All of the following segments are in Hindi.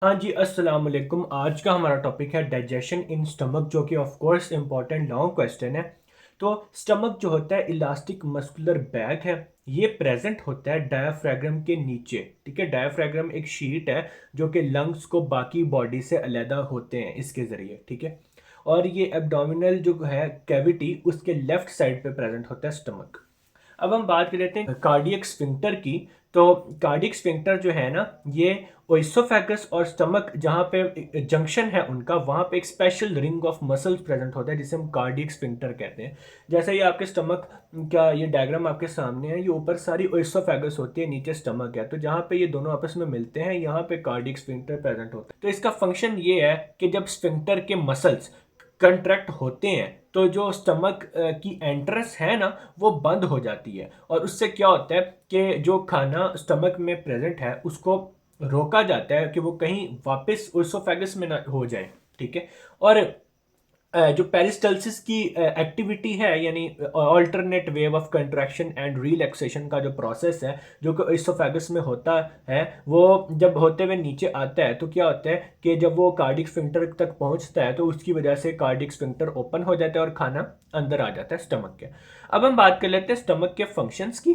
हाँ जी, अस्सलाम वालेकुम। आज का हमारा टॉपिक है डाइजेशन इन स्टमक, जो कि of course important long question है। तो स्टमक जो होता है इलास्टिक मस्कुलर बैग है। ये प्रेजेंट होता है डायाफ्रागम के नीचे। ठीक है, डायाफ्रागम एक शीट है जो कि लंग्स को बाकी बॉडी से अलहदा होते हैं इसके ज़रिए। ठीक है, और ये एब्डोमिनल जो है कैविटी उसके लेफ्ट साइड पे प्रेजेंट होता है स्टमक। अब हम बात कर लेते हैं कार्डियक स्फिंक्टर की। तो कार्डियक स्फिंक्टर जो है ना, ये ओइसोफेगस और स्टमक जहाँ पे जंक्शन है उनका, वहाँ पे एक special ring of muscles present होता है जिसे हम कार्डियक स्फिंक्टर कहते हैं। जैसे ये आपके स्टमक का ये डायग्राम आपके सामने है, ये ऊपर सारी ओइसोफेगस होती है, नीचे स्टमक है। तो जहाँ पे ये दोनों आपस में मिलते हैं, यहाँ पे कार्डियक स्फिंक्टर प्रेजेंट होता है। तो इसका फंक्शन ये है कि जब स्फिंक्टर के मसल्स कंट्रैक्ट होते हैं तो जो स्टमक की एंट्रेंस है ना, वो बंद हो जाती है। और उससे क्या होता है कि जो खाना स्टमक में प्रेजेंट है उसको रोका जाता है कि वो कहीं वापस ओसोफेगस में ना हो जाए। ठीक है, और जो पेरिस्टल्सिस की एक्टिविटी है, यानी alternate wave of contraction and relaxation का जो प्रोसेस है जो कि इसोफेगस में होता है, वो जब होते हुए नीचे आता है तो क्या होता है कि जब वो कार्डिक स्फिंक्टर तक पहुंचता है तो उसकी वजह से कार्डिक स्फिंक्टर ओपन हो जाता है और खाना अंदर आ जाता है स्टमक के। अब हम बात कर लेते हैं स्टमक के फंक्शंस की।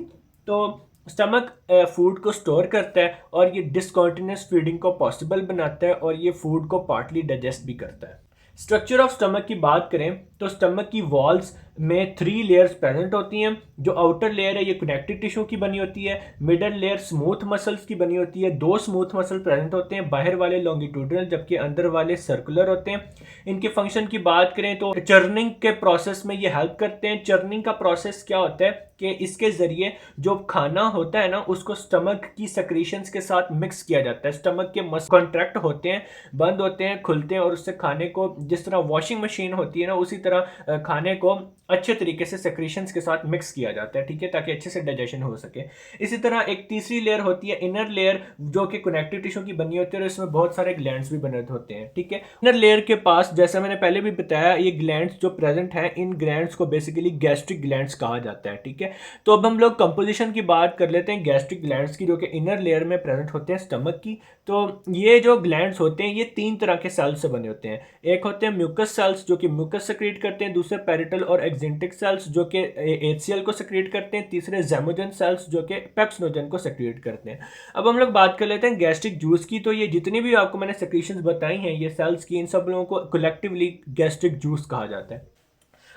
तो स्टमक फूड को स्टोर करता है और ये डिसकंटिन्यूस फीडिंग को पॉसिबल बनाता है, और ये फूड को पार्टली डाइजेस्ट भी करता है। स्ट्रक्चर ऑफ स्टमक की बात करें तो स्टमक की वॉल्स में 3 लेयर्स प्रेजेंट होती हैं। जो आउटर लेयर है ये कनेक्टिव टिश्यू की बनी होती है। मिडल लेयर स्मूथ मसल्स की बनी होती है, 2 स्मूथ मसल प्रेजेंट होते हैं, बाहर वाले लॉन्गिट्यूडनल जबकि अंदर वाले सर्कुलर होते हैं। इनके फंक्शन की बात करें तो चर्निंग के प्रोसेस में ये हेल्प करते हैं। चर्निंग का प्रोसेस क्या होता है कि इसके ज़रिए जो खाना होता है ना उसको स्टमक की सेक्रीशंस के साथ मिक्स किया जाता है। स्टमक के मसल कॉन्ट्रैक्ट होते हैं, बंद होते हैं, खुलते हैं, और उससे खाने को जिस तरह वॉशिंग मशीन होती है ना उसी तरह खाने को अच्छे तरीके से सेक्रीशंस के साथ मिक्स किया जाता है। ठीक है, ताकि अच्छे से डाइजेशन हो सके। इसी तरह एक तीसरी लेयर होती है इनर लेयर, जो कि कनेक्टिव टिश्यू की बनी होती है और इसमें बहुत सारे ग्लैंड्स भी बने होते हैं। ठीक है, इनर लेयर के पास जैसा मैंने पहले भी बताया, ये ग्लैंड्स जो प्रेजेंट हैं, इन ग्लैंड्स को बेसिकली गैस्ट्रिक ग्लैंड्स कहा जाता है। ठीक है, तो अब हम लोग कंपोजिशन की बात कर लेते हैं गैस्ट्रिक ग्लैंड्स की, जो कि इनर लेयर में प्रेजेंट होते हैं स्टमक की। तो ये जो ग्लैंड्स होते हैं ये 3 तरह के सेल्स से बने होते हैं। एक होते हैं म्यूकस सेल्स जो कि म्यूकस सेक्रेट करते हैं, दूसरे पेरिटल और एक्जेंटिक सेल्स जो कि एचसीएल को सेक्रेट करते हैं, तीसरे ज़ैमोजन सेल्स जो कि पेप्सिनोजन को सेक्रेट करते हैं। अब हम लोग बात कर लेते हैं गैस्ट्रिक जूस की। तो ये जितनी भी आपको मैंने सेक्रेशंस बताई हैं ये सेल्स की, इन सब लोगों को कलेक्टिवली गैस्ट्रिक जूस कहा जाता है।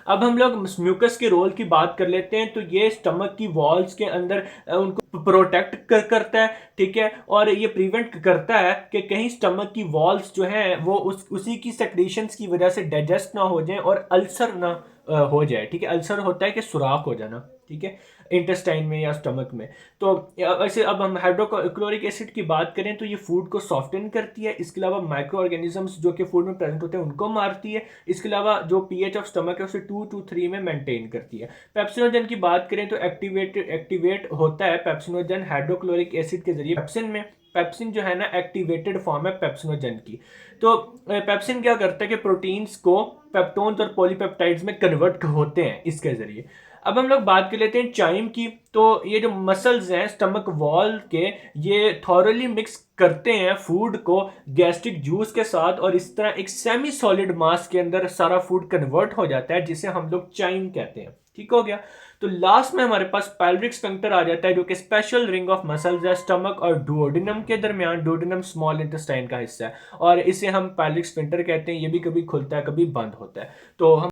अब हम लोग म्यूकस के रोल की बात कर लेते हैं। तो ये स्टमक की वॉल्स के अंदर उनको प्रोटेक्ट करता है। ठीक है, और ये प्रिवेंट करता है कि कहीं स्टमक की वॉल्स जो हैं वो उसी की सेक्रीशंस की वजह से डाइजेस्ट ना हो जाएं और अल्सर ना हो जाए। ठीक है, अल्सर होता है कि सुराख हो जाना। ठीक है, इंटेस्टाइन में या स्टमक में। तो वैसे अब हम हाइड्रोक्लोरिक एसिड की बात करें तो ये फूड को सॉफ्टन करती है। इसके अलावा माइक्रो ऑर्गेनिजम्स जो कि फूड में प्रेजेंट होते हैं उनको मारती है। इसके अलावा जो पीएच ऑफ स्टमक है उसे 2 to 3 में मेंटेन करती है। पेप्सिनोजन की बात करें तो एक्टिवेट होता है पेप्सिनोजन हाइड्रोक्लोरिक एसिड के जरिए पेप्सिन में। पेप्सिन जो है ना एक्टिवेटेड फॉर्म है पेप्सिनोजन की। तो पेप्सिन क्या करता है कि प्रोटीन्स को पेप्टोन्स और पॉलीपेप्टाइड्स में कन्वर्ट होते हैं इसके जरिए। अब हम लोग बात कर लेते हैं चाइम की। तो ये जो मसल्स हैं स्टमक वॉल के, ये थॉरली मिक्स करते हैं फूड को गैस्ट्रिक जूस के साथ, और इस तरह एक सेमी सॉलिड मास के अंदर सारा फूड कन्वर्ट हो जाता है जिसे हम लोग चाइम कहते हैं। ठीक हो गया। तो लास्ट में हमारे पास पेल्विक स्फिंक्टर आ जाता है जो कि स्पेशल रिंग ऑफ मसल्स है स्टमक और डुओडेनम के दरमियान। डुओडेनम स्मॉल इंटेस्टाइन का हिस्सा है और इसे हम पेल्विक स्फिंक्टर कहते हैं। ये भी कभी खुलता है कभी बंद होता है। तो हम